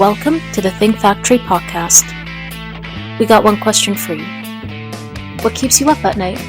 Welcome to the Think Factory podcast. We got one question for you. What keeps you up at night?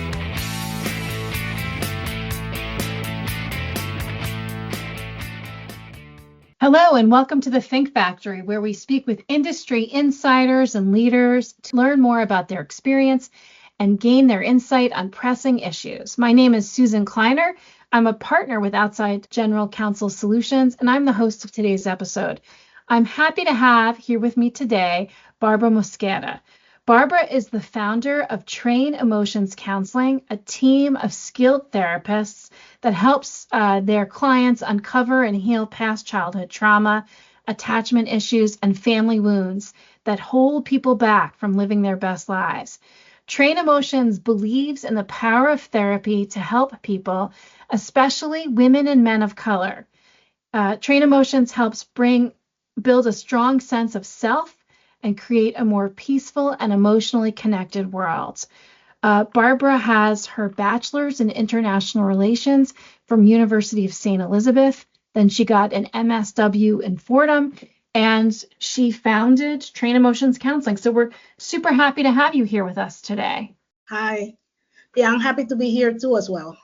Hello and welcome to the Think Factory, where we speak with industry insiders and leaders to learn more about their experience and gain their insight on pressing issues. My name is Susan Kleiner. I'm a partner with Outside General Counsel Solutions, and I'm the host of today's episode. I'm happy to have here with me today Barbara Mosquera. Barbara is the founder of TrainEmotions Counseling, a team of skilled therapists that helps their clients uncover and heal past childhood trauma, attachment issues, and family wounds that hold people back from living their best lives. TrainEmotions believes in the power of therapy to help people, especially women and men of color. TrainEmotions helps build a strong sense of self and create a more peaceful and emotionally connected world. Barbara has her bachelor's in international relations from University of St. Elizabeth. Then she got an MSW in Fordham, and she founded TrainEmotions Counseling. So we're super happy to have you here with us today. Hi. Yeah, I'm happy to be here too as well.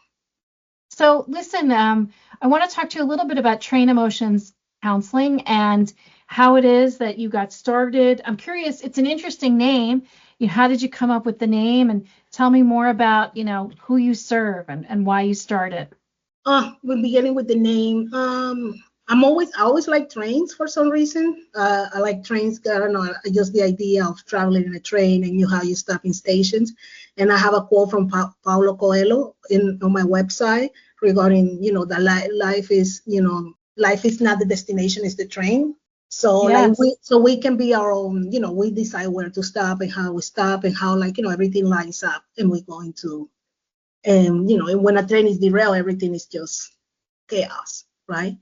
So listen, I want to talk to you a little bit about TrainEmotions Counseling and how it is that you got started. I'm curious, it's an interesting name. How did you come up with the name? And tell me more about, who you serve and why you started. We're beginning with the name. I always like trains for some reason. I like trains. I don't know, just the idea of traveling in a train and how you stop in stations. And I have a quote from Paulo Coelho on my website regarding, that life is, life is not the destination, it's the train. So yes. we can be our own, we decide where to stop and how we stop and how everything lines up and we're going to, and when a train is derailed, everything is just chaos, right?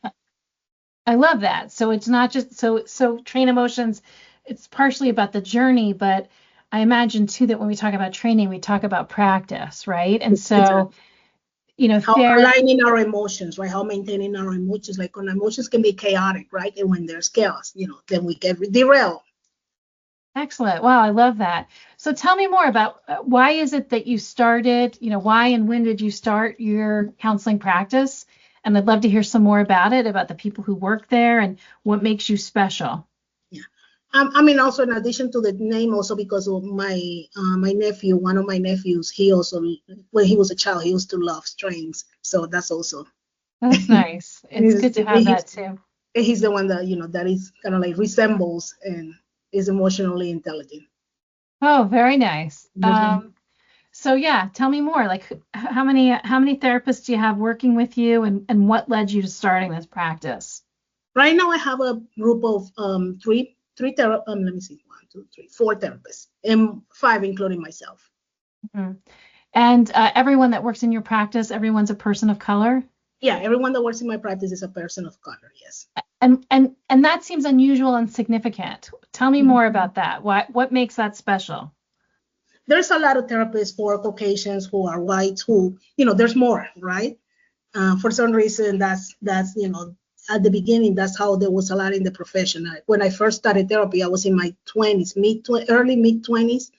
I love that. So it's not just, so TrainEmotions, it's partially about the journey, but I imagine too that when we talk about training, we talk about practice, right? And so, how aligning our emotions, right? How maintaining our emotions, like when emotions can be chaotic, right? And when there's chaos, then we get derailed. Excellent. Wow, I love that. So tell me more about why is it that you started, why and when did you start your counseling practice? And I'd love to hear some more about it, about the people who work there and what makes you special. Yeah. Also in addition to the name, also because of my nephew, one of my nephews, he also, when he was a child, he used to love trains. So that's also. That's nice. It's good to have that too. He's the one that, that is kind of like resembles and is emotionally intelligent. Oh, very nice. So yeah, tell me more. Like how many therapists do you have working with you, and what led you to starting this practice? Right now, I have a group of four therapists, and 5 including myself. Mm-hmm. And everyone that works in your practice, everyone's a person of color? Yeah, everyone that works in my practice is a person of color, yes. And that seems unusual and significant. Tell me more about that. What makes that special? There's a lot of therapists for Caucasians who are white who, there's more, right? For some reason, that's at the beginning, that's how there was a lot in the profession. When I first started therapy, I was in my 20s, early mid-20s.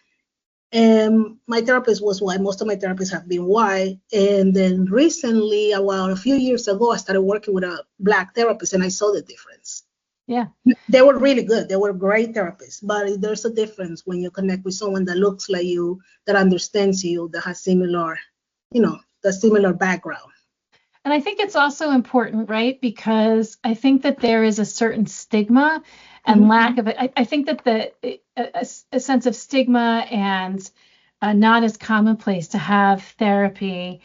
And my therapist was white. Most of my therapists have been white. And then recently, a few years ago, I started working with a Black therapist, and I saw the difference. Yeah. They were really good. They were great therapists. But there's a difference when you connect with someone that looks like you, that understands you, that has similar background. And I think it's also important, right? Because I think that there is a certain stigma and lack of it. I think that a sense of stigma and not as commonplace to have therapy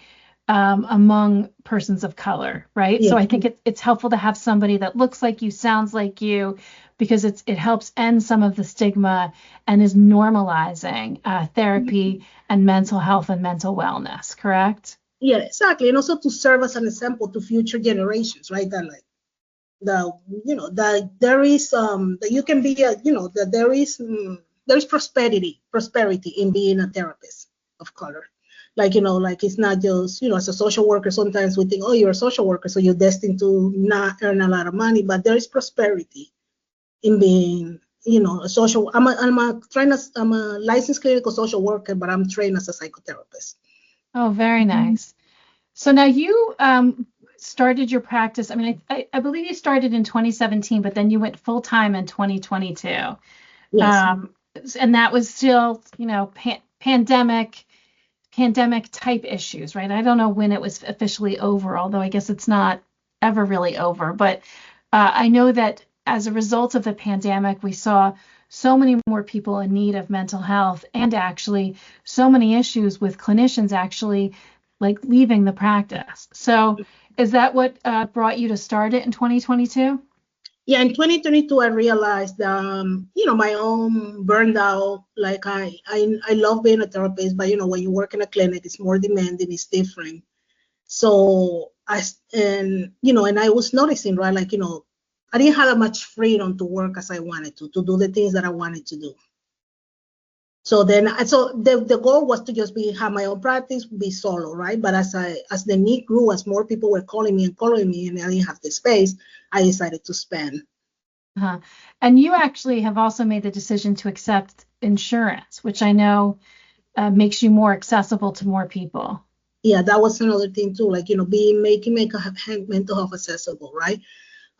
among persons of color, right? Yeah. So I think it's helpful to have somebody that looks like you, sounds like you, because it helps end some of the stigma and is normalizing therapy and mental health and mental wellness, correct? Yeah, exactly. And also to serve as an example to future generations, right? That that there is that you can be that there is prosperity in being a therapist of color. Like it's not just as a social worker, sometimes we think, oh, you're a social worker, so you're destined to not earn a lot of money, but there is prosperity in being, a social. I'm a licensed clinical social worker, but I'm trained as a psychotherapist. Oh, very nice. So now you started your practice. I mean, I believe you started in 2017, but then you went full time in 2022. Yes. And that was still, pandemic type issues, right? I don't know when it was officially over, although I guess it's not ever really over. But I know that as a result of the pandemic, we saw so many more people in need of mental health, and actually so many issues with clinicians actually like leaving the practice. So is that what brought you to start it in 2022? Yeah, in 2022, I realized, my own burned out. Like I love being a therapist, but when you work in a clinic, it's more demanding, it's different. So and I was noticing, right, like, I didn't have that much freedom to work as I wanted to do the things that I wanted to do. So the goal was to just have my own practice, be solo, right? But as the need grew, as more people were calling me, and I didn't have the space, I decided to spend. Uh-huh. And you actually have also made the decision to accept insurance, which I know makes you more accessible to more people. Yeah, that was another thing too, like, making mental health accessible, right?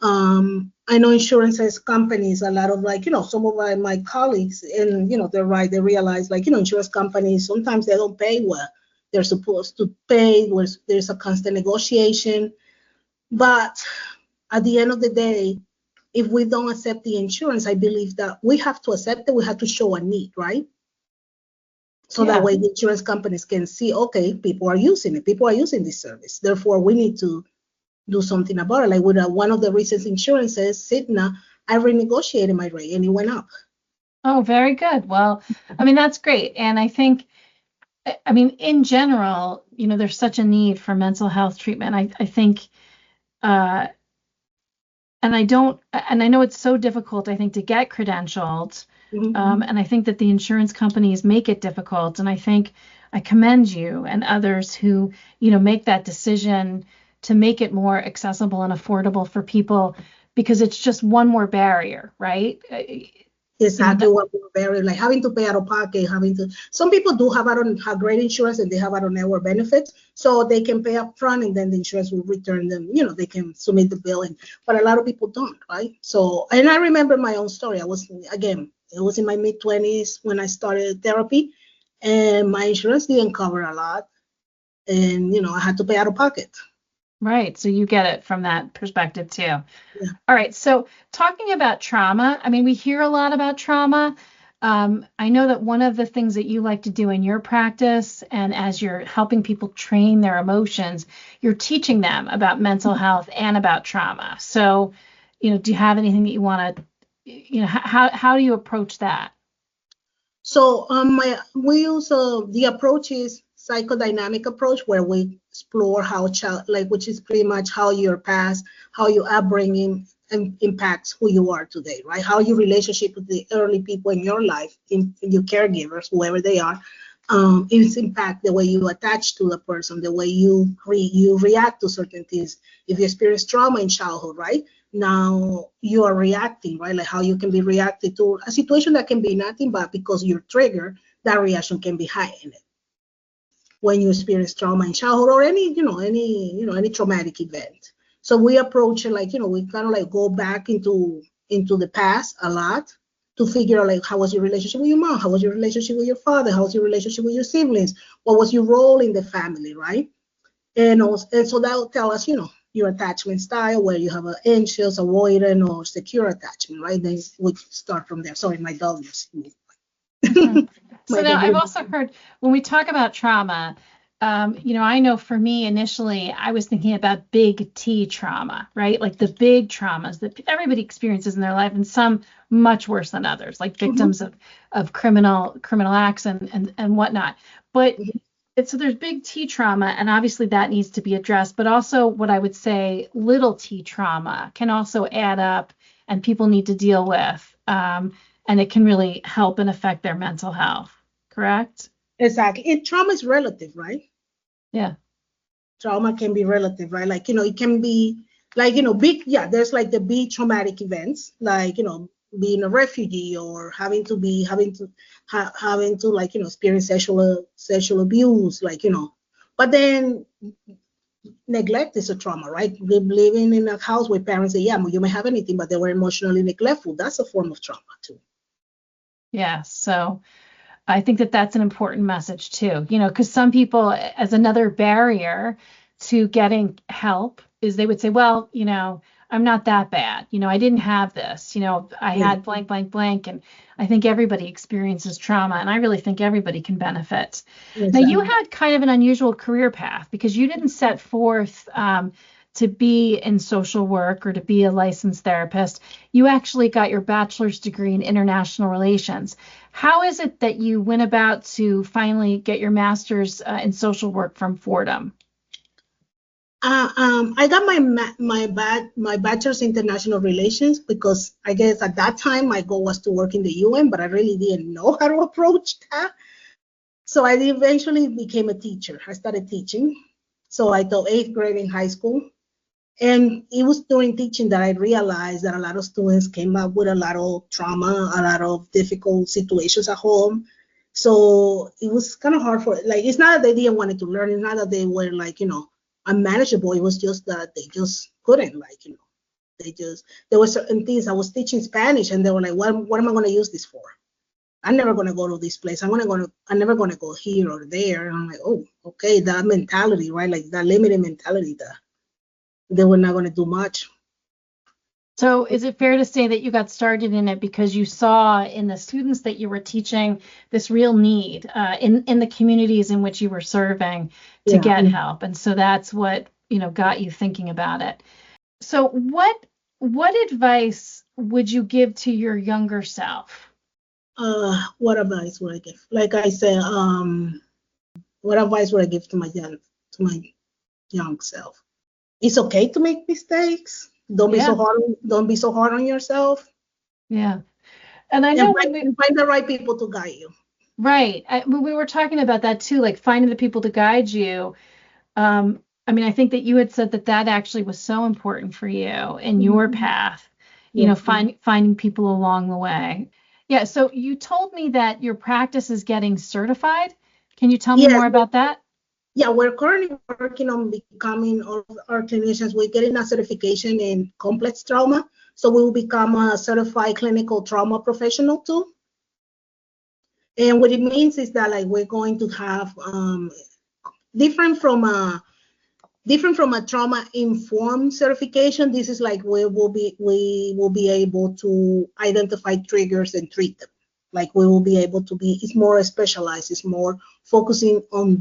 I know insurance companies, a lot of, like, some of my colleagues, and, they're right, they realize, like, insurance companies, sometimes they don't pay what they're supposed to pay, there's a constant negotiation. But at the end of the day, if we don't accept the insurance, I believe that we have to accept it, we have to show a need, right? So that way the insurance companies can see, okay, people are using it, people are using this service, therefore we need to do something about it. Like with one of the recent insurances, Cigna, I renegotiated my rate and it went up. Oh, very good. Well, I mean, that's great. And I think, I mean, in general, there's such a need for mental health treatment. I think, and I know it's so difficult, I think, to get credentialed. Mm-hmm. And I think that the insurance companies make it difficult. And I think I commend you and others who, make that decision to make it more accessible and affordable for people, because it's just one more barrier, right? Exactly, what we're very, like, having to pay out of pocket, some people do have great insurance and they have out-of-network benefits, so they can pay up front and then the insurance will return them, they can submit the billing, but a lot of people don't, right? So, and I remember my own story. It was in my mid-20s when I started therapy, and my insurance didn't cover a lot, and, I had to pay out of pocket. Right. So you get it from that perspective too. Yeah. All right. So talking about trauma, I mean, we hear a lot about trauma. I know that one of the things that you like to do in your practice, and as you're helping people train their emotions, you're teaching them about mental health and about trauma. So, do you have anything that you want to, how do you approach that? So we use the approach is psychodynamic approach, where we explore how which is pretty much how your past, how your upbringing impacts who you are today, right? How your relationship with the early people in your life, in your caregivers, whoever they are, is impact the way you attach to the person, the way you react to certain things. If you experience trauma in childhood, right? Now you are reacting, right? Like how you can be reacted to a situation that can be nothing, but because you're triggered, that reaction can be high in it. When you experience trauma in childhood or any traumatic event. So we approach it like, we kind of like go back into the past a lot to figure out, like, how was your relationship with your mom? How was your relationship with your father? How was your relationship with your siblings? What was your role in the family, right? And so that will tell us, your attachment style, where you have an anxious, avoidant, or secure attachment, right? Then we start from there. Sorry, my dog is. So now I've also heard when we talk about trauma, I know for me initially I was thinking about big T trauma, right? Like the big traumas that everybody experiences in their life, and some much worse than others, like victims of criminal acts and whatnot. But so there's big T trauma, and obviously that needs to be addressed. But also what I would say little T trauma can also add up, and people need to deal with. And it can really help and affect their mental health, correct? Exactly. And trauma is relative, right? Yeah. Trauma can be relative, right? Like, it can be like, big, there's like the big traumatic events, like, being a refugee or having to like, experience sexual abuse, like, but then neglect is a trauma, right? Living in a house where parents say, yeah, you may have anything, but they were emotionally neglectful. That's a form of trauma too. Yeah. So I think that that's an important message too, because some people, as another barrier to getting help, is they would say, well, I'm not that bad. I didn't have this. I had blank, blank, blank. And I think everybody experiences trauma, and I really think everybody can benefit. Exactly. Now, you had kind of an unusual career path because you didn't set forth to be in social work or to be a licensed therapist. You actually got your bachelor's degree in international relations. How is it that you went about to finally get your master's in social work from Fordham? I got my bachelor's in international relations because I guess at that time my goal was to work in the UN, but I really didn't know how to approach that. So I eventually became a teacher. I started teaching. So I taught 8th grade in high school. And it was during teaching that I realized that a lot of students came up with a lot of trauma, a lot of difficult situations at home. So it was kind of hard like, it's not that they didn't want to learn. It's not that they were like, unmanageable. It was just that they just couldn't, like, there were certain things. I was teaching Spanish and they were like, what am I going to use this for? I'm never going to go to this place. I'm never going to go here or there. And I'm like, oh, okay, that mentality, right? Like that limited mentality that they were not going to do much. So is it fair to say that you got started in it because you saw in the students that you were teaching this real need in the communities in which you were serving to get help? And so that's what, got you thinking about it. So what advice would you give to your younger self? What advice would I give? Like I said, what advice would I give to my young self? It's okay to make mistakes. Don't be so hard on yourself. Yeah. And I know find the right people to guide you. Right. We were talking about that too, like finding the people to guide you. I think that you had said that actually was so important for you in your path, finding people along the way. Yeah. So you told me that your practice is getting certified. Can you tell me more about that? Yeah, we're currently working on becoming all of our clinicians. We're getting a certification in complex trauma. So we will become a certified clinical trauma professional too. And what it means is that like we're going to have different from a trauma informed certification. This is like we will be able to identify triggers and treat them. Like we will be able to it's more specialized, it's more focusing on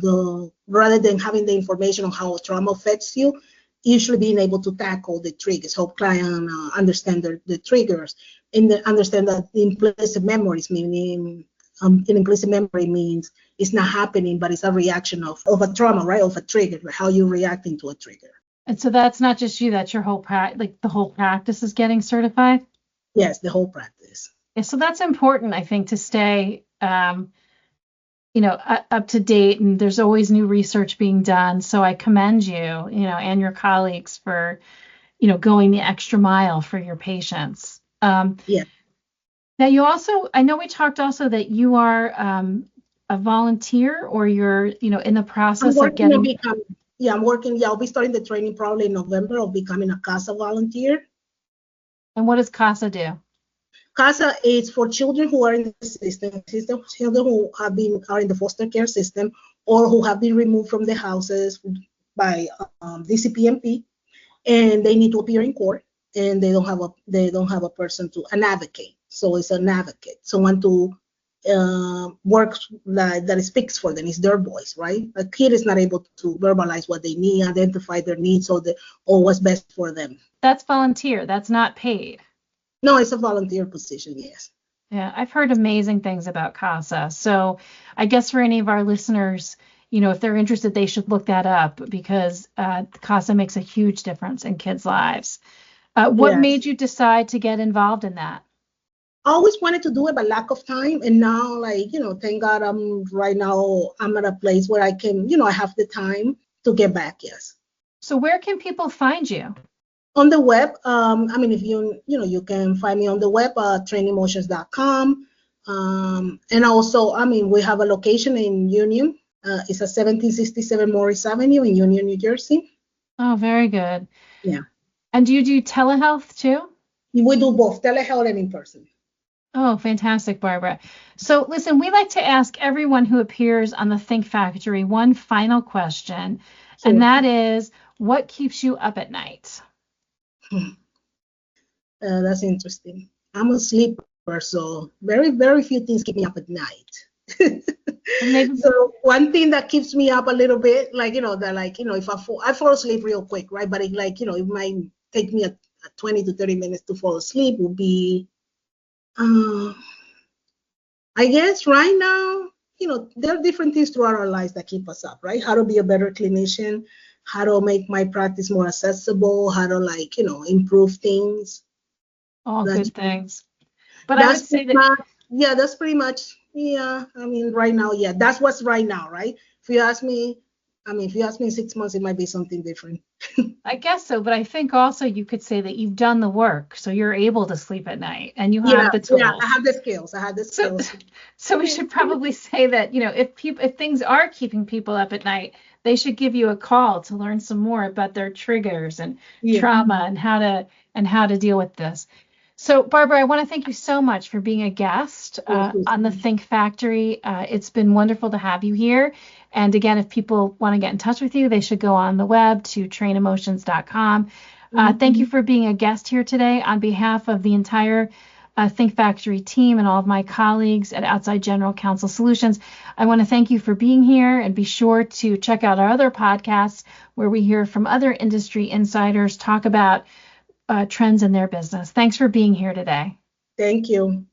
rather than having the information on how trauma affects you, usually being able to tackle the triggers, help client understand the triggers, and understand that the implicit memories, meaning an implicit memory means it's not happening, but it's a reaction of a trauma, right? Of a trigger, how you reacting to a trigger. And so that's not just you, that's your whole the whole practice is getting certified? Yes, the whole practice. Yeah, so that's important, I think, to stay, up to date. And there's always new research being done. So I commend you, and your colleagues for, going the extra mile for your patients. Yeah. Now you also, I know we talked also that you are a volunteer, or you're, in the process of getting. I'm working. Yeah, I'll be starting the training probably in November of becoming a CASA volunteer. And what does CASA do? CASA is for children who are in the system, children who are in the foster care system or who have been removed from the houses by DCPMP, and they need to appear in court, and they don't have a person an advocate. So it's an advocate, someone to work that speaks for them. It's their voice, right? A kid is not able to verbalize what they need, identify their needs, or what's best for them. That's volunteer. That's not paid. No, it's a volunteer position, yes. Yeah, I've heard amazing things about CASA. So I guess for any of our listeners, if they're interested, they should look that up because CASA makes a huge difference in kids' lives. What made you decide to get involved in that? I always wanted to do it, but lack of time. And now, thank God I'm at a place where I can, I have the time to get back, yes. So where can people find you? On the web, I mean, if you can find me on the web, TrainEmotions.com. And also, I mean, we have a location in Union. It's at 1767 Morris Avenue in Union, New Jersey. Oh, very good. Yeah. And do you do telehealth too? We do both telehealth and in person. Oh, fantastic, Barbara. So listen, we like to ask everyone who appears on the Think Factory one final question, Sure. and that is, what keeps you up at night? That's interesting. I'm a sleeper, so very, very few things keep me up at night. Maybe. So one thing that keeps me up a little bit, if I fall asleep real quick, right? But it might take me a 20 to 30 minutes to fall asleep would be, I guess right now, there are different things throughout our lives that keep us up, right? How to be a better clinician, how to make my practice more accessible, how to improve things. All That's- good things. But I would say that. That's pretty much, I mean, right now, that's what's right now, right? If you ask me in 6 months, it might be something different. I guess so, but I think also you could say that you've done the work, so you're able to sleep at night and you have the tools. Yeah, I have the skills. So we should probably say that, if things are keeping people up at night, they should give you a call to learn some more about their triggers and trauma and how to deal with this. So, Barbara, I want to thank you so much for being a guest on the Think Factory. It's been wonderful to have you here. And again, if people want to get in touch with you, they should go on the web to TrainEmotions.com. Thank you for being a guest here today. On behalf of the entire Think Factory team and all of my colleagues at Outside General Counsel Solutions, I want to thank you for being here, and be sure to check out our other podcasts where we hear from other industry insiders talk about trends in their business. Thanks for being here today. Thank you.